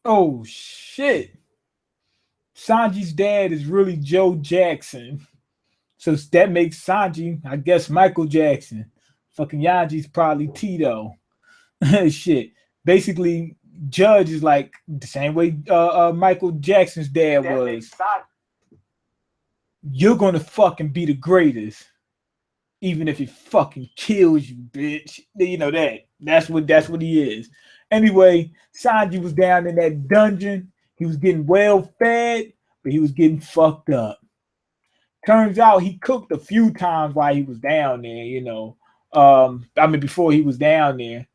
Oh shit. Sanji's dad is really Joe Jackson. So that makes Sanji, I guess, Michael Jackson. Fucking Yanji's probably Tito. Shit. Basically, Judge is like the same way Michael Jackson's dad was. You're gonna fucking be the greatest, even if it fucking kills you, bitch. You know that. That's what he is. Anyway, Sanji was down in that dungeon. He was getting well fed, but he was getting fucked up. Turns out he cooked a few times while he was down there, I mean before he was down there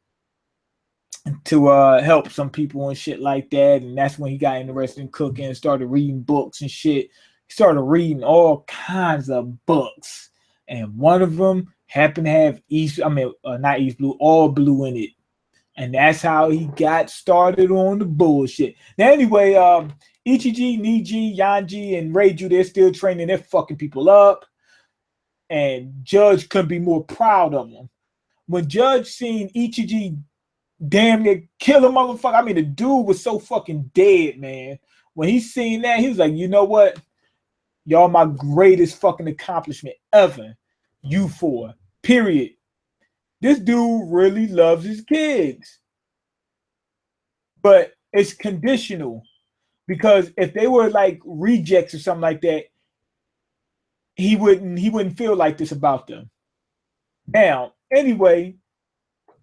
to help some people and shit like that. And that's when he got interested in cooking and started reading books and shit. He started reading all kinds of books. And one of them happened to have not East Blue, all blue in it. And that's how he got started on the bullshit. Now, anyway, Ichiji, Niji, Yanji, and Reiju, they're still training. They're fucking people up. And Judge couldn't be more proud of them. When Judge seen Ichiji damn near kill a motherfucker, I mean, the dude was so fucking dead, man. When he seen that, he was like, you know what? Y'all my greatest fucking accomplishment ever. You four. Period. This dude really loves his kids. But it's conditional. Because if they were like rejects or something like that, he wouldn't feel like this about them. Now, anyway,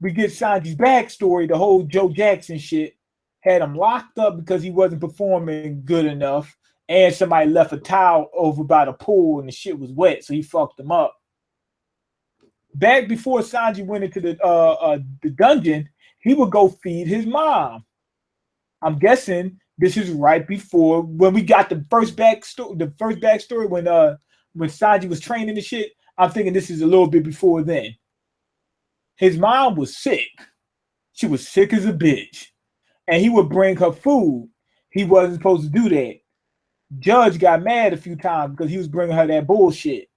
we get Sanji's backstory, the whole Joe Jackson shit. Had him locked up because he wasn't performing good enough. And somebody left a towel over by the pool and the shit was wet, so he fucked him up. Back before Sanji went into the dungeon, he would go feed his mom. I'm guessing this is right before when we got the first backstory. The first backstory when Sanji was training the shit. I'm thinking this is a little bit before then. His mom was sick. She was sick as a bitch, and he would bring her food. He wasn't supposed to do that. Judge got mad a few times because he was bringing her that bullshit.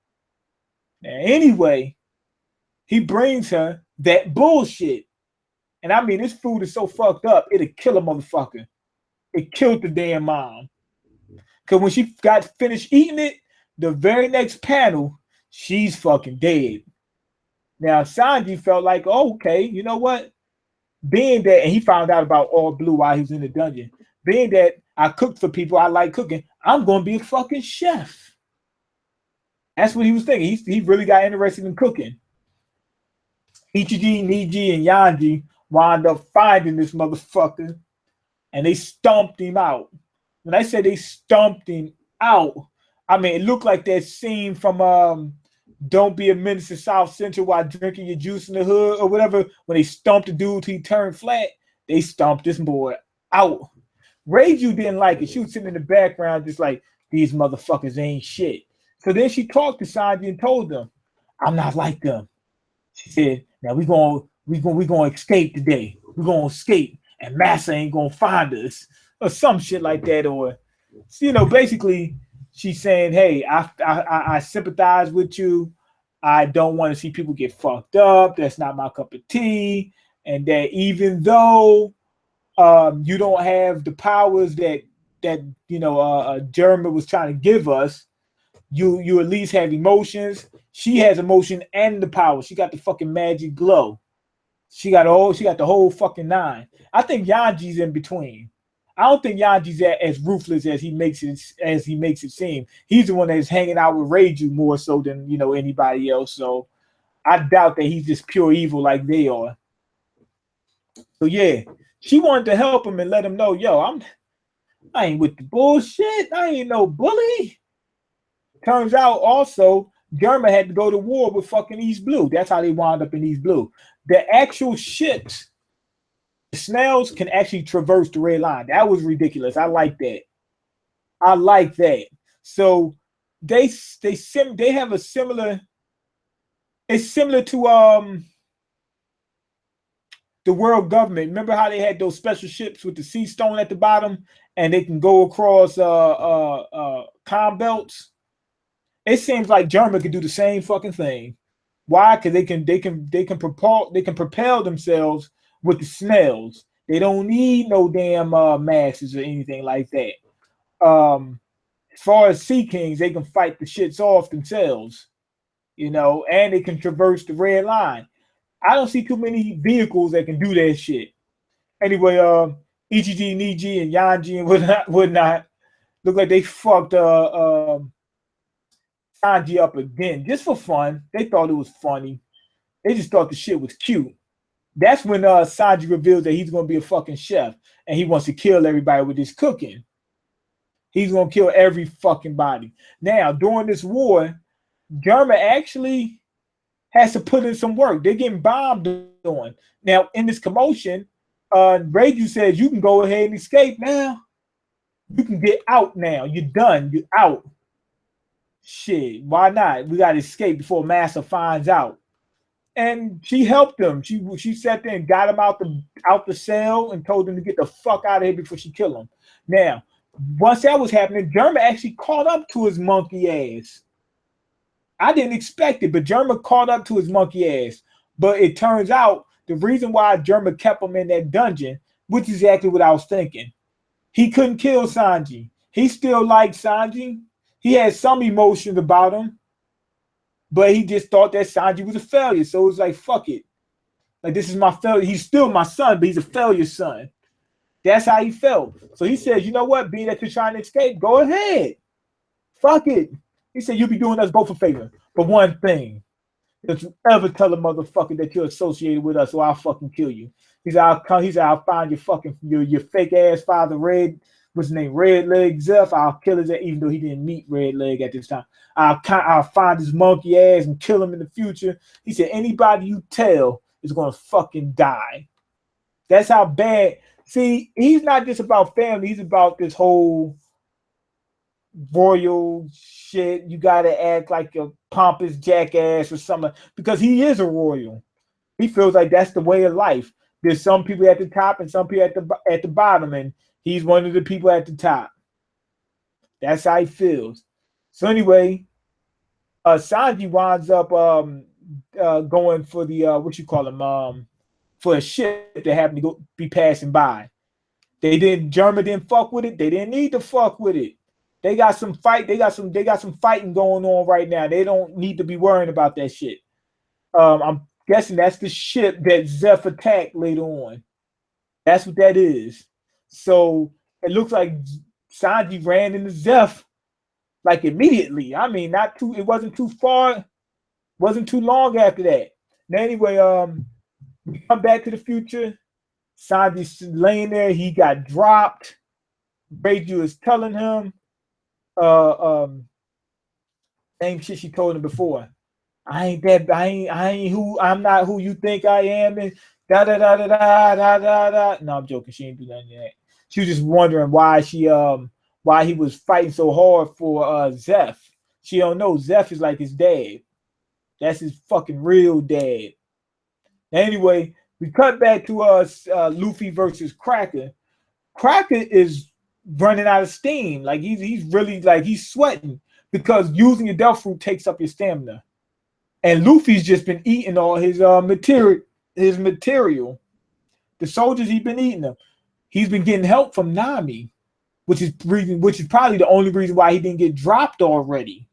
Now, anyway, he brings her that bullshit. And I mean, this food is so fucked up, it'll kill a motherfucker. It killed the damn mom. Because when she got finished eating it, the very next panel, she's fucking dead. Now, Sanji felt like, oh, okay, you know what? Being that, and he found out about All Blue while he was in the dungeon. Being that I cooked for people, I like cooking, I'm going to be a fucking chef. That's what he was thinking. He really got interested in cooking. Ichiji, Niji, and Yanji wound up finding this motherfucker, and they stomped him out. When I say they stomped him out, I mean, it looked like that scene from Don't Be a Menace to South Central while drinking your juice in the hood or whatever. When they stomped the dude till he turned flat, they stomped this boy out. Reiju didn't like it. She was sitting in the background just like, these motherfuckers ain't shit. So then she talked to Sanji and told them, I'm not like them. She said, now we're gonna escape today. We're gonna escape and Massa ain't gonna find us. Or some shit like that. Or basically she's saying, hey, I sympathize with you. I don't want to see people get fucked up. That's not my cup of tea. And that even though you don't have the powers that German was trying to give us, you at least have emotions. She has emotion and the power. She got the fucking magic glow. She got the whole fucking nine. I think Yanji's in between. I don't think Yanji's as ruthless as he makes it seem. He's the one that's hanging out with Reiju more so than anybody else. So I doubt that he's just pure evil like they are. So yeah, she wanted to help him and let him know, yo, I ain't with the bullshit. I ain't no bully. Turns out also German had to go to war with fucking East Blue. That's how they wound up in East Blue. The actual ships, the snails can actually traverse the red line. That was ridiculous. I like that. So they have a similar. It's similar to the world government. Remember how they had those special ships with the sea stone at the bottom, and they can go across calm belts. It seems like German could do the same fucking thing. Why? Because they can propel themselves with the snails. They don't need no damn masses or anything like that. As far as Sea Kings, they can fight the shits off themselves, you know, and they can traverse the red line. I don't see too many vehicles that can do that shit. Anyway, Ichiji, Niji, and Yanji and whatnot look like they fucked Sanji up again just for fun. They thought it was funny. They just thought the shit was cute. That's when Sanji reveals that he's gonna be a fucking chef and he wants to kill everybody with his cooking. He's gonna kill every fucking body. Now, during this war, German actually has to put in some work. They're getting bombed on. Now, in this commotion, Reiju says you can go ahead and escape now. You can get out now. You're done. You're out. Shit, why not? We gotta escape before Massa finds out. And she helped him. She sat there and got him out the cell and told him to get the fuck out of here before she killed him. Now, once that was happening, German actually caught up to his monkey ass. I didn't expect it, but German caught up to his monkey ass. But it turns out the reason why German kept him in that dungeon, which is exactly what I was thinking. He couldn't kill Sanji. He still liked Sanji. He had some emotions about him, but he just thought that Sanji was a failure. So it was like, fuck it. Like, this is my failure. He's still my son, but he's a failure son. That's how he felt. So he says, you know what? Being that you're trying to escape, go ahead. Fuck it. He said, you'll be doing us both a favor. But one thing, if you ever tell a motherfucker that you're associated with us, or I'll fucking kill you. He said, I'll find your fucking, your fake ass father, what's his name? Red Leg Zeph. I'll kill his ass, even though he didn't meet Red Leg at this time. I'll find his monkey ass and kill him in the future. He said, anybody you tell is going to fucking die. That's how bad. See, he's not just about family. He's about this whole royal shit. You got to act like a pompous jackass or something, because he is a royal. He feels like that's the way of life. There's some people at the top and some people at the bottom, and he's one of the people at the top. That's how he feels. So anyway, Sanji winds up going for the for a ship that happened to be passing by. German didn't fuck with it. They didn't need to fuck with it. They got some fight. They got some fighting going on right now. They don't need to be worrying about that shit. I'm guessing that's the ship that Zeph attacked later on. That's what that is. So it looks like Sanji ran into Zeph like immediately. I mean, it wasn't too far, wasn't too long after that. Now anyway, we come back to the future. Sanji's laying there. He got dropped. Reiju is telling him same shit she told him before. I'm not who you think I am, and da da da da da da da da. No, I'm joking. She ain't do nothing yet. She was just wondering why he was fighting so hard for Zeph. She don't know Zeph is like his dad. That's his fucking real dad. Anyway, we cut back to Luffy versus Cracker. Cracker is running out of steam. Like he's really like he's sweating because using your Delph fruit takes up your stamina. And Luffy's just been eating all his material. The soldiers, he's been eating them. He's been getting help from Nami, which is probably the only reason why he didn't get dropped already.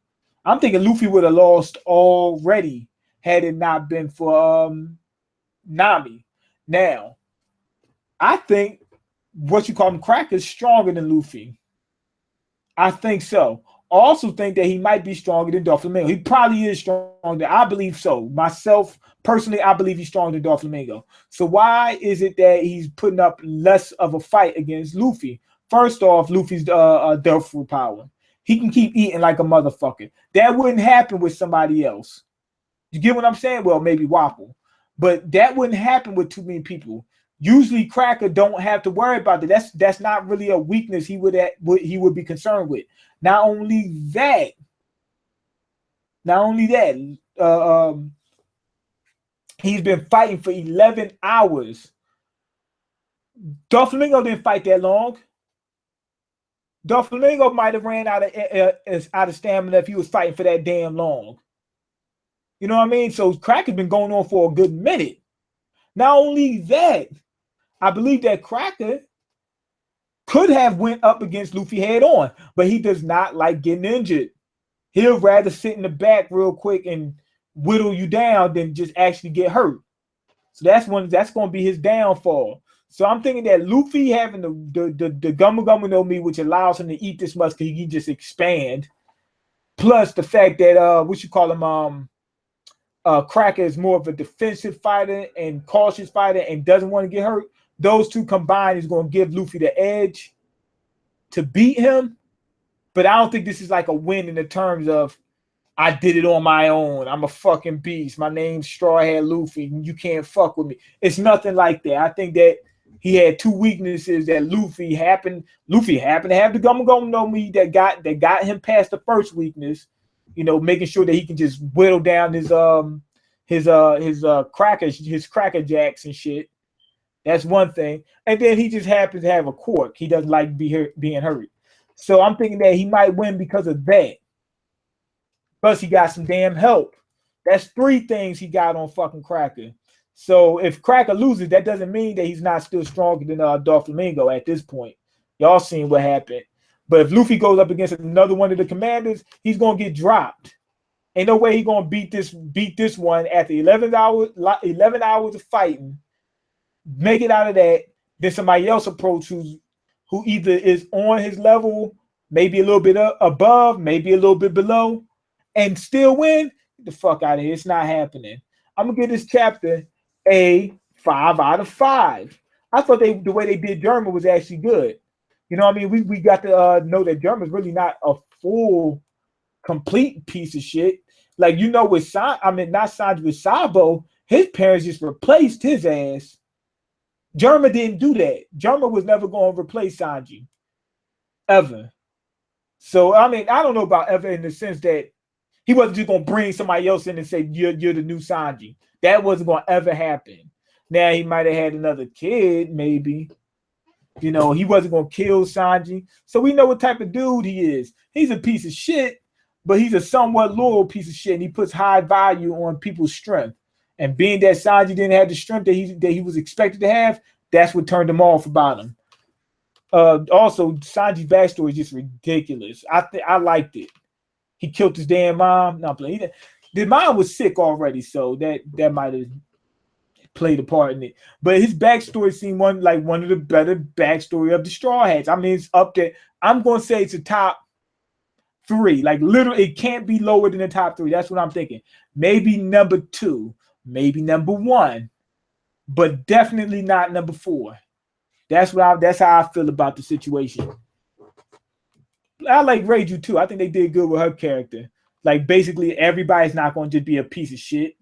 I'm thinking Luffy would have lost already had it not been for Nami. Now, I think Cracker is stronger than Luffy. I think so. Also think that he might be stronger than Doflamingo. He probably is stronger. I believe so. Myself, personally, I believe he's stronger than Doflamingo. So why is it that he's putting up less of a fight against Luffy? First off, Luffy's Delph fruit power. He can keep eating like a motherfucker. That wouldn't happen with somebody else. You get what I'm saying? Well, maybe Wapple. But that wouldn't happen with too many people. Usually Cracker don't have to worry about that. That's not really a weakness he would be concerned with. Not only that, he's been fighting for 11 hours. Doflamingo didn't fight that long. Doflamingo might have ran out of stamina if he was fighting for that damn long. You know what I mean? So Cracker's been going on for a good minute. Not only that, I believe that Cracker could have went up against Luffy head on, but he does not like getting injured. He'll rather sit in the back real quick and whittle you down than just actually get hurt. So that's going to be his downfall. So I'm thinking that Luffy having the Gumu Gumu no Mi, which allows him to eat this much because he can just expand, plus the fact that what you call him, Cracker is more of a defensive fighter and cautious fighter and doesn't want to get hurt. Those two combined is going to give Luffy the edge to beat him. But I don't think this is like a win in the terms of I did it on my own. I'm a fucking beast. My name's Strawhead Luffy. You can't fuck with me. It's nothing like that. I think that he had two weaknesses that Luffy happened to have the Gumu Gumu no Mi that got him past the first weakness. You know, making sure that he can just whittle down his cracker jacks and shit. That's one thing. And then he just happens to have a quirk. He doesn't like being hurt. So I'm thinking that he might win because of that. Plus, he got some damn help. That's three things he got on fucking Cracker. So if Cracker loses, that doesn't mean that he's not still stronger than Doflamingo at this point. Y'all seen what happened. But if Luffy goes up against another one of the commanders, he's gonna get dropped. Ain't no way he's gonna beat this one after 11 hours of fighting. Make it out of that. Then somebody else approach who either is on his level, maybe a little bit above, maybe a little bit below, and still win. Get the fuck out of here. It's not happening. I'm gonna give this chapter a 5 out of 5. I thought the way they did German was actually good. You know what I mean? We got to know that German's really not a full, complete piece of shit. Like, you know, with not Sanji, with Sabo, his parents just replaced his ass. German didn't do that. German was never going to replace Sanji. Ever. So, I mean, I don't know about ever in the sense that he wasn't just going to bring somebody else in and say, you're the new Sanji. That wasn't going to ever happen. Now, he might have had another kid, maybe. You know, he wasn't going to kill Sanji. So we know what type of dude he is. He's a piece of shit, but he's a somewhat loyal piece of shit, and he puts high value on people's strength. And being that Sanji didn't have the strength that he was expected to have, that's what turned him off about him. Also, Sanji's backstory is just ridiculous. I liked it. He killed his damn mom. Not playing. The mom was sick already, so that might have played a part in it. But his backstory seemed one of the better backstory of the Straw Hats. I mean, it's up there. I'm going to say it's a top 3. Like, literally, it can't be lower than the top 3. That's what I'm thinking. Maybe number 2. Maybe number 1. But definitely not number 4. That's how I feel about the situation. I like Reiju too. I think they did good with her character. Like, basically, everybody's not going to just be a piece of shit.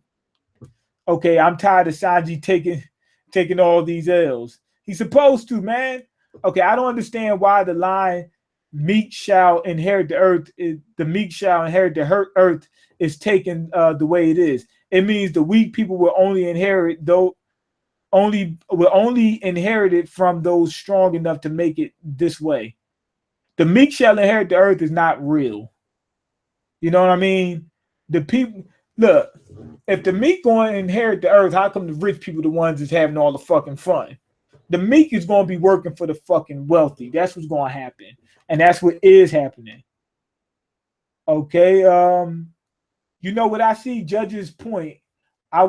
Okay, I'm tired of Sanji taking all these L's. He's supposed to, man. Okay, I don't understand why the line "meek shall inherit the earth" is taken the way it is. It means the weak people will only inherit it from those strong enough to make it this way. The meek shall inherit the earth is not real. You know what I mean? The people, look, if the meek going to inherit the earth, how come the rich people the ones that's having all the fucking fun? The meek is going to be working for the fucking wealthy. That's what's going to happen. And that's what is happening. Okay. You know what I see? Judge's point. I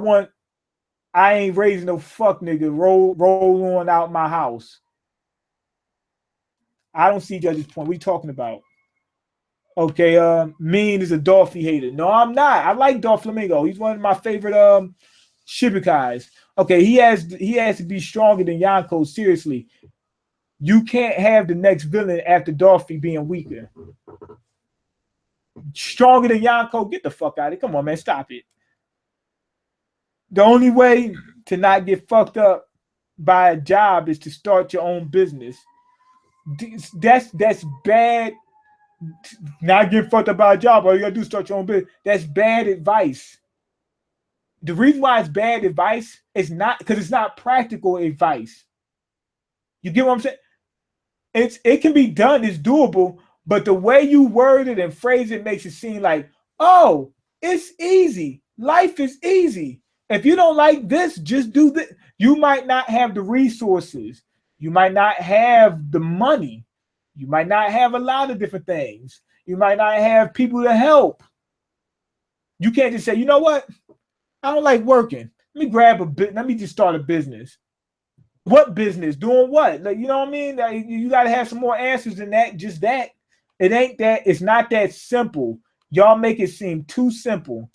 ain't raising no fuck nigga. Roll on out my house. I don't see Judge's point. What are you talking about? Okay, Mean is a Dolphy hater. No, I'm not. I like Doflamingo. He's one of my favorite Shibukais. Okay, he has to be stronger than Yonko. Seriously. You can't have the next villain after Dolphy being weaker. Stronger than Yonko? Get the fuck out of it. Come on, man. Stop it. The only way to not get fucked up by a job is to start your own business. That's bad. Not get fucked up by a job. All you gotta do is start your own business. That's bad advice. The reason why it's bad advice is not because it's not practical advice. You get what I'm saying? It can be done, it's doable, but the way you word it and phrase it makes it seem like, oh, it's easy. Life is easy. If you don't like this, just do this. You might not have the resources. You might not have the money. You might not have a lot of different things. You might not have people to help. You can't just say, you know what? I don't like working. Let me grab a bit. Let me just start a business. What business? Doing what? Like, you know what I mean? Like, you got to have some more answers than that. Just that. It ain't that. It's not that simple. Y'all make it seem too simple.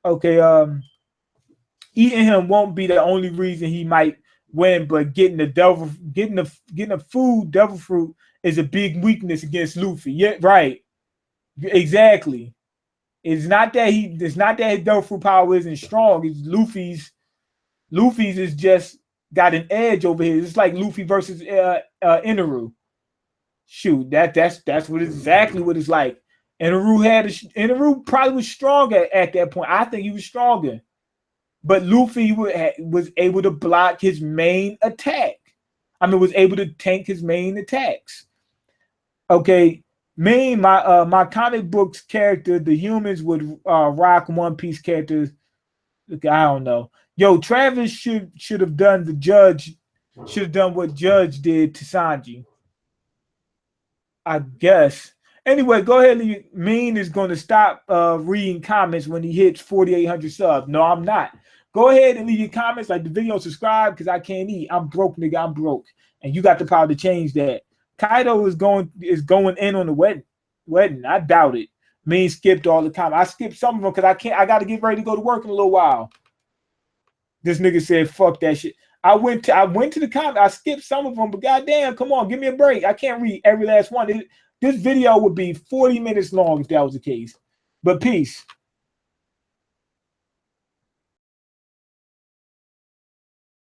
Okay. Eating him won't be the only reason he might win, but getting the food devil fruit is a big weakness against Luffy. Yeah, right. Exactly. It's not that his devil fruit power isn't strong. It's Luffy's is just got an edge over here. It's like Luffy versus Inaru. Shoot, that's exactly what it's like. Inaru probably was stronger at that point. I think he was stronger. But Luffy was able to block his main attack. I mean, was able to tank his main attacks. Okay, my comic books character, the humans would rock One Piece characters. Look, I don't know. Yo, Travis should have done what Judge did to Sanji. I guess. Anyway, go ahead. Mean is going to stop reading comments when he hits 4,800 subs. No, I'm not. Go ahead and leave your comments, like the video, subscribe, because I can't eat. I'm broke, nigga. I'm broke. And you got the power to change that. Kaido is going in on the wedding. I doubt it. Mean skipped all the comments. I skipped some of them because I got to get ready to go to work in a little while. This nigga said, fuck that shit. I went to the comments. I skipped some of them, but goddamn, come on, give me a break. I can't read every last one. This video would be 40 minutes long if that was the case. But peace.